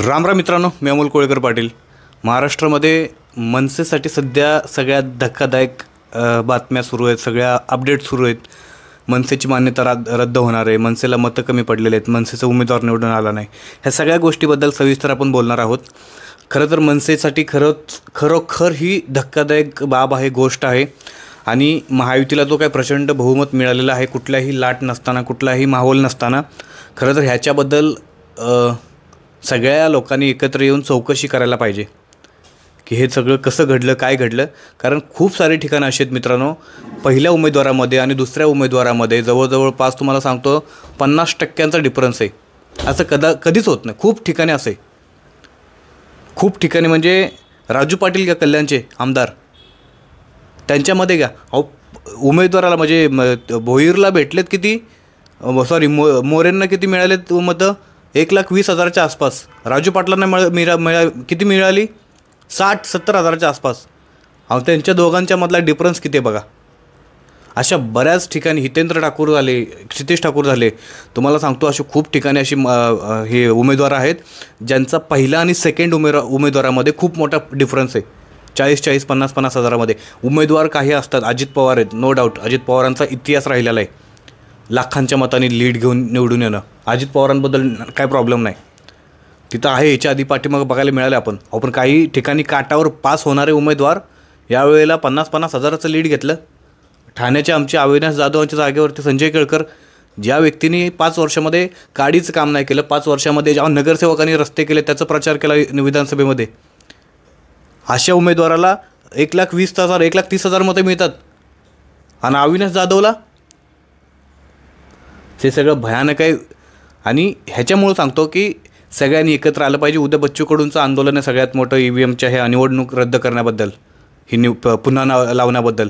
राम राम मित्रांनो, मी अमोल कोळेकर पाटील. महाराष्ट्रामध्ये मनसेसाठी सध्या सगळ्यात धक्कादायक बातम्या सुरू आहेत, सगळ्या अपडेट सुरू आहेत. मनसेची मान्यता रद्द होणार आहे, मनसेला मतं कमी पडलेले आहेत, मनसेचा उमेदवार निवडून आला नाही, ह्या सगळ्या गोष्टीबद्दल सविस्तर आपण बोलणार आहोत. खरं तर मनसेसाठी खरोखर ही धक्कादायक बाब आहे, गोष्ट आहे. आणि महायुतीला जो काय प्रचंड बहुमत मिळालेलं आहे, कुठल्याही लाट नसताना, कुठलाही माहोल नसताना, खरं तर ह्याच्याबद्दल सगळ्या लोकांनी एकत्र येऊन चौकशी करायला पाहिजे की हे सगळं कसं घडलं, काय घडलं. कारण खूप सारे ठिकाणं अशी आहेत मित्रांनो, पहिल्या उमेदवारामध्ये आणि दुसऱ्या उमेदवारामध्ये जवळजवळ तुम्हाला सांगतो 50% डिफरन्स आहे. असं कधीच होत नाही. खूप ठिकाणी असे, खूप ठिकाणी म्हणजे राजू पाटील का कल्याणचे आमदार, त्यांच्यामध्ये घ्या उमेदवाराला म्हणजे भोईरला भेटलेत किती, मोरेंना किती मिळालेत मतं, 1,20,000च्या आसपास. राजू पाटलांना किती मिळाली, 60-70 हजाराच्या आसपास. त्यांच्या दोघांच्या मधला डिफरन्स किती आहे बघा. अशा बऱ्याच ठिकाणी हितेंद्र ठाकूर झाले, क्षितेश ठाकूर झाले, तुम्हाला सांगतो असे खूप ठिकाणी अशी हे उमेदवार आहेत ज्यांचा पहिला आणि सेकंड उमेदवारामध्ये खूप मोठा डिफरन्स आहे. 40-40, 50-50 हजारामध्ये उमेदवार काही असतात. अजित पवार आहेत, नो डाऊट. अजित पवारांचा इतिहास राहिलेला आहे, लाखांच्या मतांनी लीड घेऊन निवडून येणं. अजित पवारांबद्दल काय प्रॉब्लेम नाही, तिथं आहे. याच्या आधी पाठीमागं बघायला मिळाले आपण काही ठिकाणी काटावर पास होणारे उमेदवार यावेळेला 50-50 हजाराचं लीड घेतलं. ठाण्याचे आमचे अविनाश जाधवांच्या जागेवरती संजय केळकर, ज्या व्यक्तीने 5 वर्षामध्ये काडीचं काम नाही केलं, 5 वर्षामध्ये ज्या नगरसेवकांनी रस्ते केले, त्याचा प्रचार केला विधानसभेमध्ये, अशा उमेदवाराला 1,20,000 1,30,000 मतं मिळतात. आणि अविनाश जाधवला ते सगळं भयानक आहे. आणि ह्याच्यामुळं सांगतो की सगळ्यांनी एकत्र आलं पाहिजे. उद्या बच्चू कडूंचं आंदोलन आहे सगळ्यात मोठं, EVMच्या हे निवडणूक रद्द करण्याबद्दल, ही पुन्हा लावण्याबद्दल.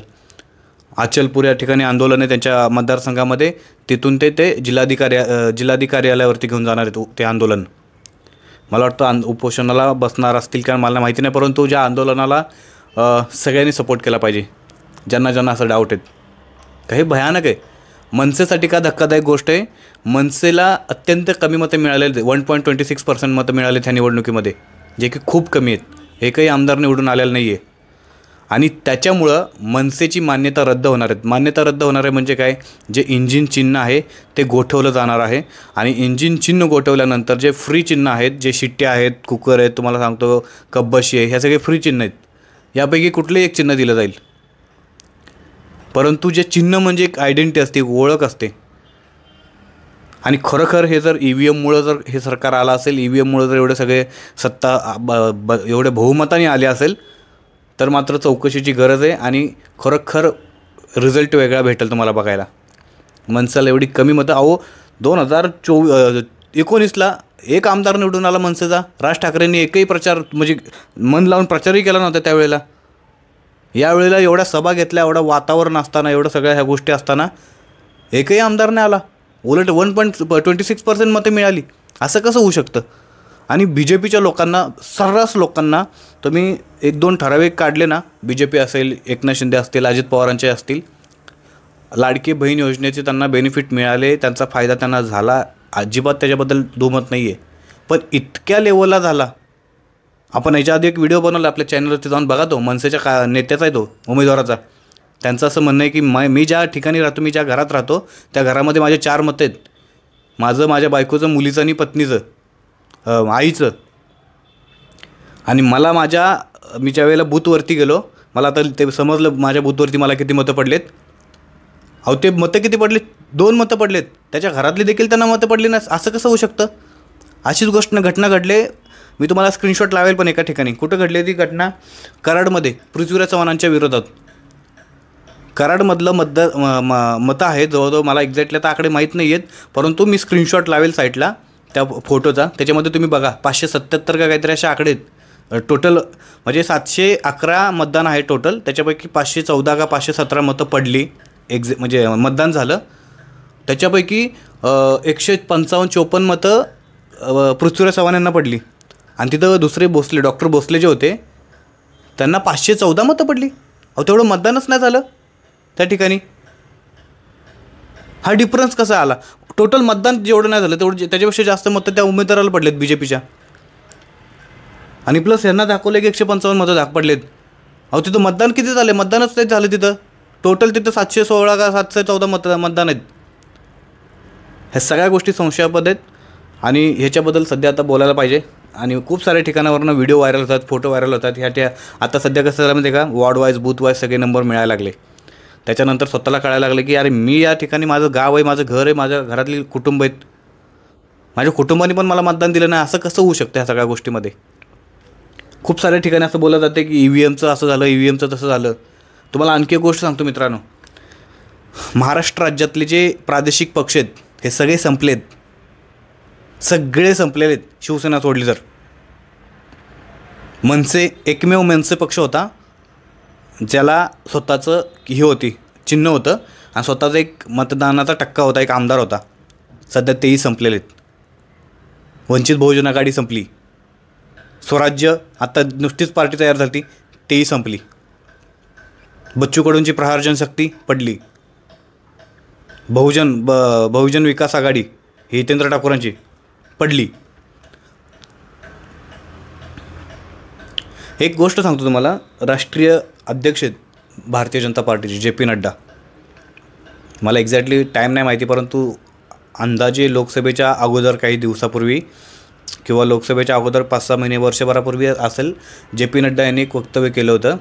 अचलपूर या ठिकाणी आंदोलन आहे त्यांच्या मतदारसंघामध्ये, तिथून ते जिल्हाधिकारी कार्यालयावरती घेऊन जाणार आहेत ते आंदोलन. मला वाटतं उपोषणाला बसणार असतील, कारण मला माहिती नाही, परंतु ज्या आंदोलनाला सगळ्यांनी सपोर्ट केला पाहिजे, ज्यांना असं डाऊट आहेत. काही भयानक आहे. मनसेसाठी का धक्कादायक गोष्ट आहे, मनसेला अत्यंत कमी मतं मिळाले, 1.26% मतं मिळाले त्या निवडणुकीमध्ये, जे की खूप कमी आहेत. एकही आमदार निवडून आलेला नाही आहे. आणि त्याच्यामुळं मनसेची मान्यता रद्द होणार आहेत. मान्यता रद्द होणार आहे म्हणजे काय, जे इंजिन चिन्ह आहे ते गोठवलं जाणार आहे. आणि इंजिन चिन्ह गोठवल्यानंतर जे फ्री चिन्ह आहेत, जे शिट्ट्या आहेत, कुकर आहेत, तुम्हाला सांगतो कब्बशी आहे, ह्या सगळे फ्री चिन्ह आहेत. यापैकी कुठलंही एक चिन्ह दिलं जाईल. परंतु जे चिन्ह म्हणजे एक आयडेंटिटी असते, ओळख असते. आणि खरोखर हे जर EVMमुळं जर हे सरकार आलं असेल, EVMमुळं जर एवढे सगळे सत्ता एवढे बहुमताने आले असेल, तर मात्र चौकशीची गरज आहे. आणि खरोखर रिझल्ट वेगळा भेटेल तुम्हाला बघायला. मनसेला एवढी कमी मतं, 2019ला एक आमदार निवडून आला मनसेचा. राज ठाकरेंनी एकही प्रचार म्हणजे मन लावून प्रचारही केला नव्हता त्यावेळेला. यावेळेला एवढ्या सभा घेतल्या, एवढं वातावरण असताना, एवढं सगळ्या ह्या गोष्टी असताना एकही आमदार नाही आला. उलट 1.26% मतं मिळाली. असं कसं होऊ शकतं. आणि BJPच्या लोकांना, सर्रास लोकांना तुम्ही 1-2 ठराविक काढले ना, BJP असेल, एकनाथ शिंदे असतील, अजित पवारांचे असतील, लाडकी बहीण योजनेचे त्यांना बेनिफिट मिळाले, त्यांचा फायदा त्यांना झाला, अजिबात त्याच्याबद्दल दुमत नाही आहे. पण इतक्या लेवलला झाला. आपण याच्या आधी एक व्हिडिओ बनवला आपल्या चॅनलवरती, जाऊन बघा. तो मनसेच्या नेत्याचा आहे, तो उमेदवाराचा. त्यांचं असं म्हणणं आहे की मी ज्या ठिकाणी राहतो, मी ज्या घरात राहतो, त्या घरामध्ये माझे 4 मतं आहेत. माझं, माझ्या बायकोचं, मुलीचं आणि पत्नीचं, आईचं. आणि मी ज्या वेळेला बूथवरती गेलो, मला आता ते समजलं माझ्या बूथवरती मला किती मतं पडलेत. ते मतं किती पडलेत, 2 मतं पडलेत. त्याच्या घरातली देखील त्यांना मतं पडली नाही. असं कसं होऊ शकतं. अशीच घटना घडले. मी तुम्हाला स्क्रीनशॉट लावेल पण एका ठिकाणी. कुठं घडली ती घटना, कराडमध्ये पृथ्वीराज चव्हाणांच्या विरोधात. कराडमधलं मतं आहेत जवळजवळ, मला एक्झॅक्टली आता आकडे माहीत नाही आहेत, परंतु मी स्क्रीनशॉट लावेल साईटला त्या फोटोचा. त्याच्यामध्ये तुम्ही बघा, 577 का काहीतरी असे आकडे आहेत टोटल. म्हणजे 711 मतदान आहे टोटल. त्याच्यापैकी 514 का 517 मतं पडली, म्हणजे मतदान झालं. त्याच्यापैकी 155-54 मतं पृथ्वीराज चव्हाण यांना पडली. आणि तिथं दुसरे डॉक्टर भोसले जे होते, त्यांना 514 मतं पडली. तेवढं मतदानच नाही झालं त्या ठिकाणी. हा डिफरन्स कसा आला. टोटल मतदान जेवढं नाही झालं तेवढं त्याच्यापेक्षा जास्त मतं त्या उमेदवाराला पडलेत बीजेपीच्या. आणि प्लस यांना दाखवलं की 155 मतं दाख पडलेत. अहो तिथं मतदान किती झाले? मतदानच तेच झालं तिथं. टोटल तिथं 716 का 714 मतदान आहेत. ह्या सगळ्या गोष्टी संशयास्पद आहेत आणि ह्याच्याबद्दल सध्या आता बोलायला पाहिजे. आणि खूप साऱ्या ठिकाणावरनं व्हिडिओ व्हायरल होतात, फोटो व्हायरल होतात. आता सध्या कसं झालं माहिती आहे का, वॉर्ड वाईज बूथ वाईज सगळे नंबर मिळायला लागले. त्याच्यानंतर स्वतःला कळायला लागले की अरे मी या ठिकाणी माझं गाव आहे, माझं घर आहे, माझ्या घरातली कुटुंब आहेत, माझ्या कुटुंबाने पण मला मतदान दिलं नाही, असं कसं होऊ शकतं ह्या सगळ्या गोष्टीमध्ये. खूप साऱ्या ठिकाणी असं बोललं जाते की EVMचं असं झालं, EVMचं तसं झालं. तुम्हाला आणखी एक गोष्ट सांगतो मित्रांनो, महाराष्ट्र राज्यातले जे प्रादेशिक पक्ष आहेत हे सगळे संपलेत, सगळे संपलेले आहेत शिवसेना सोडली तर. मनसे एकमेव मनसे पक्ष होता ज्याला स्वतःचं हे होती, चिन्ह होतं आणि स्वतःचा एक मतदानाचा टक्का होता, एक आमदार होता. सध्या तेही संपलेले आहेत. वंचित बहुजन आघाडी संपली. स्वराज्य आता नुसतीच पार्टी तयार झाली, तेही संपली. बच्चू कडूंची प्रहार जनशक्ती पडली. बहुजन विकास आघाडी हितेंद्र ठाकूरांची पडली. एक गोष्ट सांगतो तुम्हाला, राष्ट्रीय अध्यक्ष आहेत भारतीय जनता पार्टीचे JP नड्डा. मला एक्झॅक्टली टाईम नाही माहिती, परंतु अंदाजे लोकसभेच्या अगोदर काही दिवसापूर्वी किंवा लोकसभेच्या अगोदर 5-6 महिने वर्षभरापूर्वी असेल, JP नड्डा यांनी एक वक्तव्य केलं होतं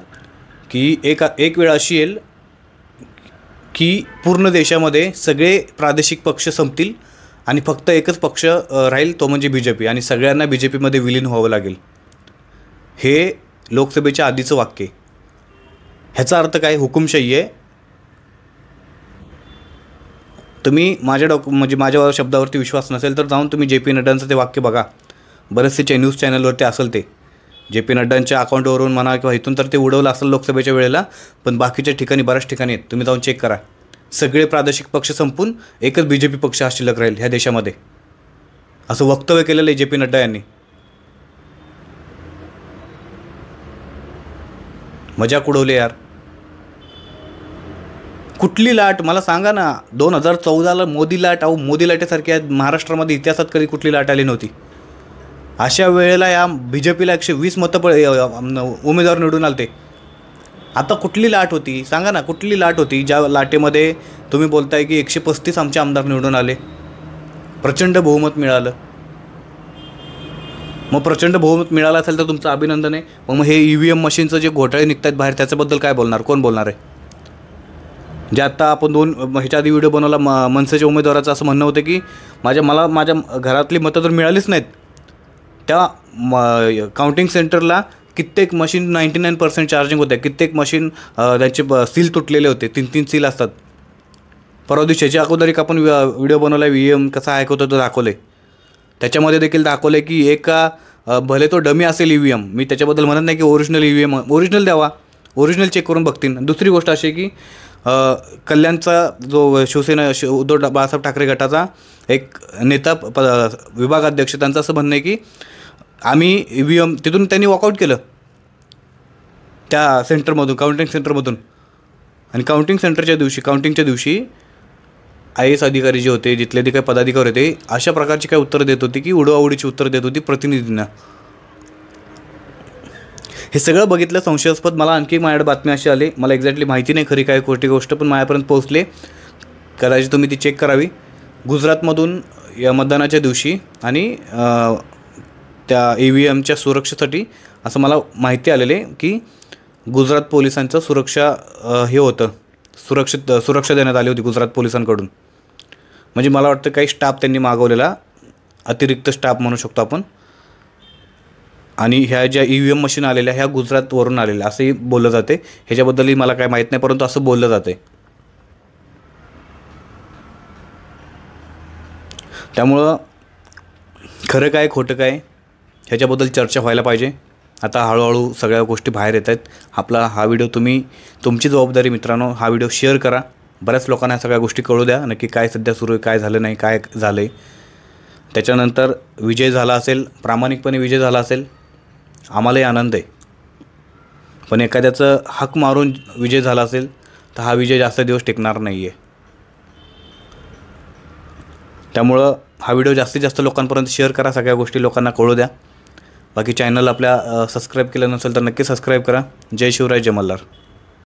की एक वेळ अशी येईल की पूर्ण देशामध्ये सगळे प्रादेशिक पक्ष संपतील आणि फक्त एकच पक्ष राहील, तो म्हणजे BJP, आणि सगळ्यांना BJPमध्ये विलीन व्हावं लागेल. हे लोकसभेच्या आधीचं वाक्य. ह्याचा अर्थ काय? हुकुमशाही आहे. तुम्ही माझ्या शब्दावरती विश्वास नसेल तर जाऊन तुम्ही JP नड्डांचं ते वाक्य बघा. बरेचसे न्यूज चॅनलवरती असेल ते. JP नड्डांच्या अकाउंटवरून म्हणा किंवा इथून तर ते उडवलं असेल लोकसभेच्या वेळेला, पण बाकीच्या ठिकाणी बऱ्याच ठिकाणी आहेत, तुम्ही जाऊन चेक करा. सगळे प्रादेशिक पक्ष संपून एकच BJP पक्ष हा शिल्लक राहील ह्या देशामध्ये, असं वक्तव्य केलेलं आहे JP नड्डा यांनी. मजाक उडवले यार. कुठली लाट मला सांगा ना. 2014ला मोदी लाट, मोदी लाटेसारख्या महाराष्ट्रामध्ये इतिहासात कधी कुठली लाट आली नव्हती. अशा वेळेला या BJPला 120 मतं उमेदवार निवडून आलते. आता कुठली लाट होती सांगा ना, कुठली लाट होती ज्या लाटेमध्ये तुम्ही बोलताय की 135 आमचे आमदार निवडून आले, प्रचंड बहुमत मिळालं. मग प्रचंड बहुमत मिळालं असेल तर तुमचं अभिनंदन आहे. मग हे EVM मशीनचं जे घोटाळे निघत आहेत बाहेर, त्याच्याबद्दल काय बोलणार? कोण बोलणार आहे? जे आत्ता आपण ह्याच्या आधी व्हिडिओ बनवला, मनसेच्या उमेदवाराचं असं म्हणणं होतं की माझ्या घरातली मतं तर मिळालीच नाहीत. त्या काउंटिंग सेंटरला कित्येक मशीन 99% चार्जिंग होत्या, कित्येक मशीन त्यांचे सील तुटलेले होते, 3-3 सील असतात. परवा दिवशी ह्याच्या अगोदर एक आपण व्हिडिओ बनवला, EVM कसा हॅक होतं तो दाखवले. त्याच्यामध्ये देखील दाखवले की भले तो डमी असेल EVM, मी त्याच्याबद्दल म्हणत नाही की ओरिजिनल द्यावा, ओरिजिनल चेक करून बघतील. दुसरी गोष्ट अशी आहे की कल्याणचा जो शिवसेना उद्धव बाळासाहेब ठाकरे गटाचा एक नेता विभागाध्यक्ष, त्यांचं असं म्हणणं आहे की आम्ही EVM तिथून त्यांनी वॉकआउट केलं त्या सेंटरमधून, काउंटिंग सेंटरमधून. आणि काउंटिंगच्या दिवशी IAS अधिकारी जे होते, जिथले ते काही पदाधिकारी होते, अशा प्रकारची काय उत्तरं देत होती की उडवाउडीची उत्तरं देत होती प्रतिनिधींना. हे सगळं बघितलं संशयास्पद. मला आणखी माझ्याकडे बातमी अशी आली, मला एक्झॅक्टली माहिती नाही खरी काय खोटी गोष्ट, पण माझ्यापर्यंत पोहोचले, कदाचित तुम्ही ती चेक करावी. गुजरातमधून या मतदानाच्या दिवशी आणि त्या EVMच्या सुरक्षेसाठी असं मला माहिती आलेले की गुजरात पोलिसांचं सुरक्षा देण्यात आली होती गुजरात पोलिसांकडून. म्हणजे मला वाटतं काही स्टाफ त्यांनी मागवलेला, अतिरिक्त स्टाफ म्हणू शकतो आपण. आणि ह्या ज्या EVM मशीन आलेल्या ह्या गुजरातवरून आलेल्या असंही बोललं जाते. ह्याच्याबद्दलही मला काय माहीत नाही, परंतु असं बोललं जाते. त्यामुळं खरं काय खोटं काय ह्याच्याबद्दल चर्चा व्हायला पाहिजे. आता हळूहळू सगळ्या गोष्टी बाहेर येत आहेत. आपला हा व्हिडिओ तुमची जबाबदारी मित्रांनो, हा व्हिडिओ शेअर करा. बऱ्याच लोकांना सगळ्या गोष्टी कळू द्या, नक्की काय सध्या सुरू आहे, काय झालं नाही, काय झालं आहे. त्याच्यानंतर विजय झाला असेल, प्रामाणिकपणे विजय झाला असेल, आम्हालाही आनंद आहे. पण एखाद्याचं हक मारून विजय झाला असेल तर हा विजय जास्त दिवस टिकणार नाही आहे. त्यामुळं हा व्हिडिओ जास्तीत जास्त लोकांपर्यंत शेअर करा, सगळ्या गोष्टी लोकांना कळू द्या. बाकी चॅनल आपल्या सबस्क्राईब केलं नसेल तर नक्की सबस्क्राईब करा. जय शिवराय, जय मल्हार.